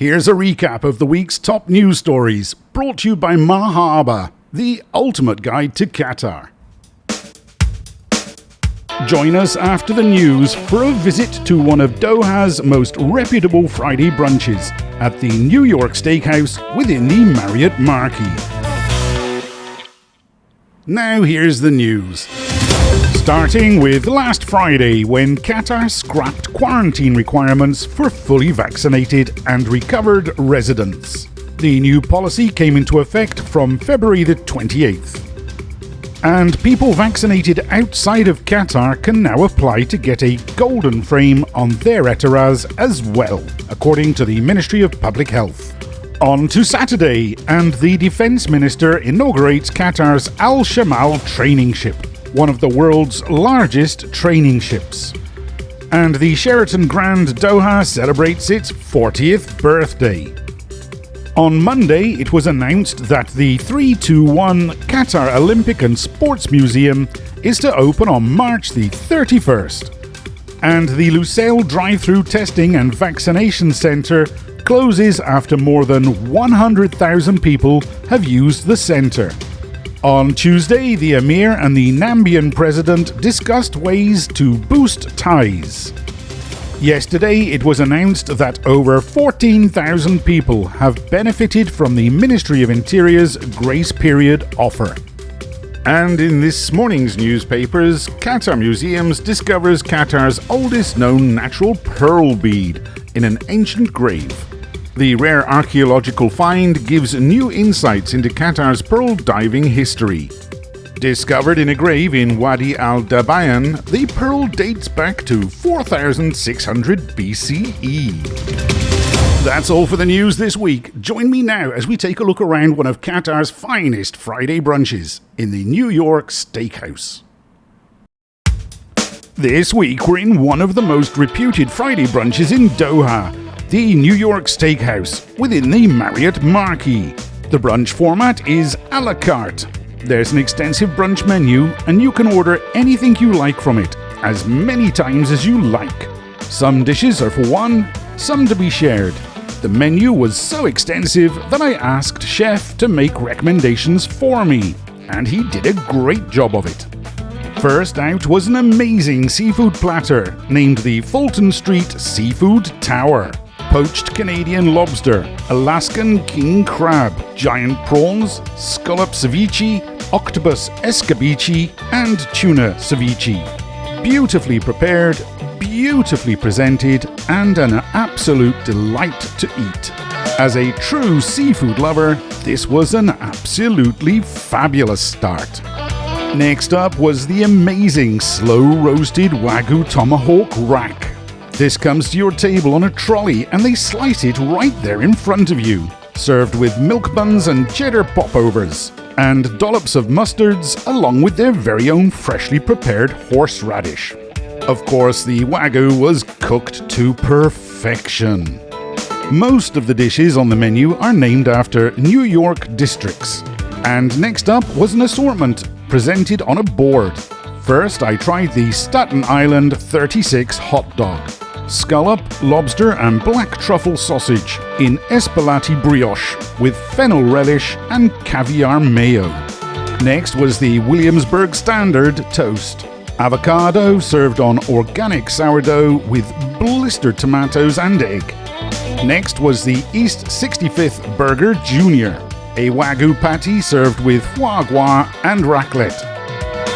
Here's a recap of the week's top news stories, brought to you by Marhaba, the ultimate guide to Qatar. Join us after the news for a visit to one of Doha's most reputable Friday brunches at the New York Steakhouse within the Marriott Marquis. Now here's the news. Starting with last Friday, when Qatar scrapped quarantine requirements for fully vaccinated and recovered residents. The new policy came into effect from February the 28th. And people vaccinated outside of Qatar can now apply to get a golden frame on their etaraz as well, according to the Ministry of Public Health. On to Saturday, and the Defence Minister inaugurates Qatar's Al Shamal training ship, one of the world's largest training ships. And the Sheraton Grand Doha celebrates its 40th birthday. On Monday, it was announced that the 321 Qatar Olympic and Sports Museum is to open on March the 31st. And the Lusail Drive-Thru Testing and Vaccination Centre closes after more than 100,000 people have used the centre. On Tuesday, the Emir and the Nambian president discussed ways to boost ties. Yesterday, it was announced that over 14,000 people have benefited from the Ministry of Interior's grace period offer. And in this morning's newspapers, Qatar Museums discovers Qatar's oldest known natural pearl bead in an ancient grave. The rare archaeological find gives new insights into Qatar's pearl diving history. Discovered in a grave in Wadi al-Dabayan, the pearl dates back to 4600 BCE. That's all for the news this week. Join me now as we take a look around one of Qatar's finest Friday brunches in the New York Steakhouse. This week we're in one of the most reputed Friday brunches in Doha, the New York Steakhouse within the Marriott Marquis. The brunch format is a la carte. There's an extensive brunch menu, and you can order anything you like from it, as many times as you like. Some dishes are for one, some to be shared. The menu was so extensive that I asked Chef to make recommendations for me, and he did a great job of it. First out was an amazing seafood platter named the Fulton Street Seafood Tower. Poached Canadian lobster, Alaskan king crab, giant prawns, scallop ceviche, octopus escabeche, and tuna ceviche. Beautifully prepared, beautifully presented, and an absolute delight to eat. As a true seafood lover, this was an absolutely fabulous start. Next up was the amazing slow-roasted Wagyu tomahawk rack. This comes to your table on a trolley and they slice it right there in front of you, served with milk buns and cheddar popovers, and dollops of mustards along with their very own freshly prepared horseradish. Of course, the Wagyu was cooked to perfection. Most of the dishes on the menu are named after New York districts. And next up was an assortment presented on a board. First, I tried the Staten Island 36 hot dog. Scallop, lobster and black truffle sausage in espelati brioche with fennel relish and caviar mayo. Next was the Williamsburg Standard toast. Avocado served on organic sourdough with blistered tomatoes and egg. Next was the East 65th Burger Jr., a Wagyu patty served with foie gras and raclette.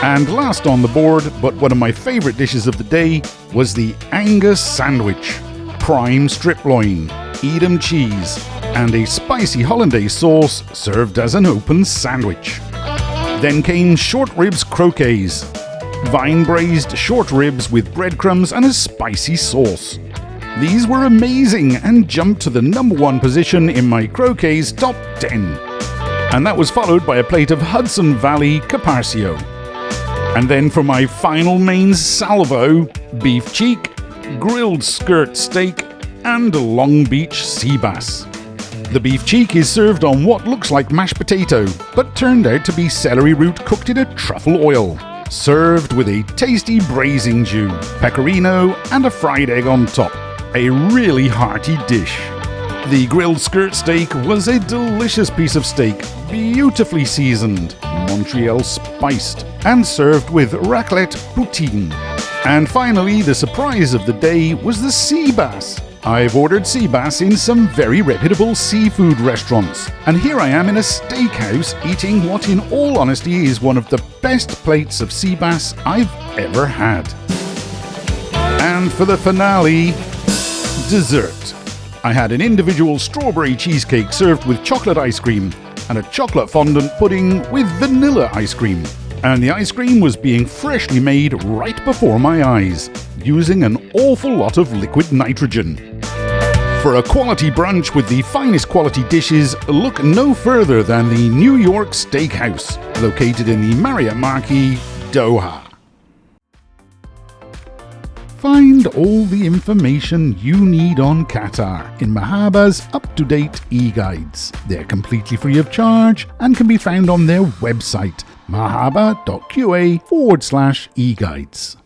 And last on the board, but one of my favourite dishes of the day, was the Angus sandwich. Prime strip loin, Edam cheese, and a spicy hollandaise sauce served as an open sandwich. Then came short ribs croquets. Vine-braised short ribs with breadcrumbs and a spicy sauce. These were amazing and jumped to the number one position in my croquets top 10. And that was followed by a plate of Hudson Valley Caparcio. And then for my final mains salvo, beef cheek, grilled skirt steak, and Long Beach sea bass. The beef cheek is served on what looks like mashed potato, but turned out to be celery root cooked in a truffle oil. Served with a tasty braising jus, pecorino, and a fried egg on top. A really hearty dish. The grilled skirt steak was a delicious piece of steak, beautifully seasoned, Montreal spiced, and served with raclette poutine. And finally, the surprise of the day was the sea bass. I've ordered sea bass in some very reputable seafood restaurants, and here I am in a steakhouse eating what in all honesty is one of the best plates of sea bass I've ever had. And for the finale, dessert. I had an individual strawberry cheesecake served with chocolate ice cream and a chocolate fondant pudding with vanilla ice cream. And the ice cream was being freshly made right before my eyes, using an awful lot of liquid nitrogen. For a quality brunch with the finest quality dishes, look no further than the New York Steakhouse, located in the Marriott Marquis, Doha. Find all the information you need on Qatar in Marhaba's up-to-date e-guides. They're completely free of charge and can be found on their website, marhaba.qa/e-guides.